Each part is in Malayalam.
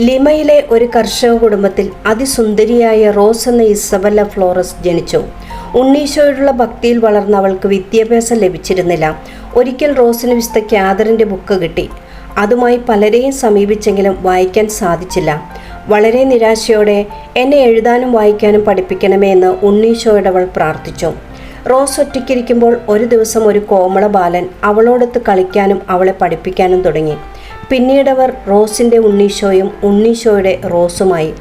ലിമയിലെ ഒരു കർഷക കുടുംബത്തിൽ അതിസുന്ദരിയായ റോസ് എന്ന ഇസബെല്ല ഫ്ലോറസ് ജനിച്ചു. ഉണ്ണീശോയോടുള്ള ഭക്തിയിൽ വളർന്ന അവൾക്ക് വിദ്യാഭ്യാസം ലഭിച്ചിരുന്നില്ല. ഒരിക്കൽ റോസിന് വിശുദ്ധ ക്യാതറിൻ്റെ ബുക്ക് കിട്ടി. അതുമായി പലരെയും സമീപിച്ചെങ്കിലും വായിക്കാൻ സാധിച്ചില്ല. വളരെ നിരാശയോടെ എന്നെ എഴുതാനും വായിക്കാനും പഠിപ്പിക്കണമേ എന്ന് ഉണ്ണീശോയോട് അവൾ പ്രാർത്ഥിച്ചു. റോസ് ഒറ്റയ്ക്കിരിക്കുമ്പോൾ ഒരു ദിവസം ഒരു കോമള ബാലൻ അവളോടൊത്ത് കളിക്കാനും അവളെ പഠിപ്പിക്കാനും തുടങ്ങി. പിന്നീടവർ റോസിൻ്റെ ഉണ്ണീശോയും ഉണ്ണീശോയുടെ റോസുമായി.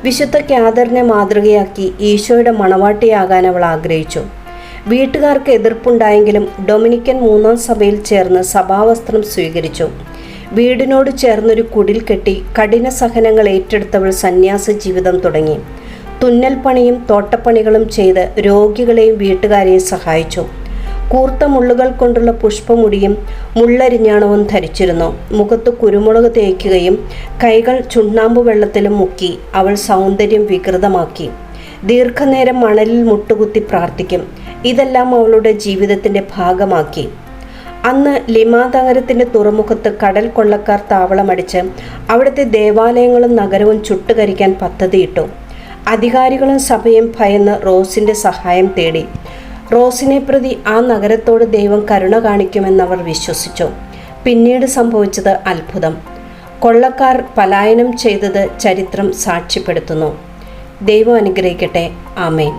വിശുദ്ധ ക്യാതറിനെ മാതൃകയാക്കി ഈശോയുടെ മണവാട്ടിയാകാൻ അവൾ ആഗ്രഹിച്ചു. വീട്ടുകാർക്ക് എതിർപ്പുണ്ടായെങ്കിലും ഡൊമിനിക്കൻ 3-ാം സഭയിൽ ചേർന്ന് സഭാവസ്ത്രം സ്വീകരിച്ചു. വീടിനോട് ചേർന്നൊരു കുടിൽ കെട്ടി കഠിന സഹനങ്ങൾ ഏറ്റെടുത്തവൾ സന്യാസ ജീവിതം തുടങ്ങി. തുന്നൽ പണിയും തോട്ടപ്പണികളും ചെയ്ത് രോഗികളെയും വീട്ടുകാരെയും സഹായിച്ചു. കൂർത്ത മുള്ളുകൾ കൊണ്ടുള്ള പുഷ്പമുടിയും മുള്ളരിഞ്ഞാണവും ധരിച്ചിരുന്നു. മുഖത്ത് കുരുമുളക് തേക്കുകയും കൈകൾ ചുണ്ണാമ്പ് വെള്ളത്തിലും മുക്കി അവൾ സൗന്ദര്യം വികൃതമാക്കി. ദീർഘനേരം മണലിൽ മുട്ടുകുത്തി പ്രാർത്ഥിക്കും. ഇതെല്ലാം അവളുടെ ജീവിതത്തിൻ്റെ ഭാഗമാക്കി. അന്ന് ലിമാ നഗരത്തിൻ്റെ തുറമുഖത്ത് കടൽ കൊള്ളക്കാർ താവളമടിച്ച് അവിടുത്തെ ദേവാലയങ്ങളും നഗരവും ചുട്ടുകരിക്കാൻ പദ്ധതിയിട്ടു. അധികാരികളും സഭയും ഭയന്ന് റോസിൻ്റെ സഹായം തേടി. റോസിനെ പ്രതി ആ നഗരത്തോട് ദൈവം കരുണ കാണിക്കുമെന്നവർ വിശ്വസിച്ചു. പിന്നീട് സംഭവിച്ചത് അത്ഭുതം. കൊള്ളക്കാർ പലായനം ചെയ്തത് ചരിത്രം സാക്ഷ്യപ്പെടുത്തുന്നു. ദൈവം അനുഗ്രഹിക്കട്ടെ. ആമേൻ.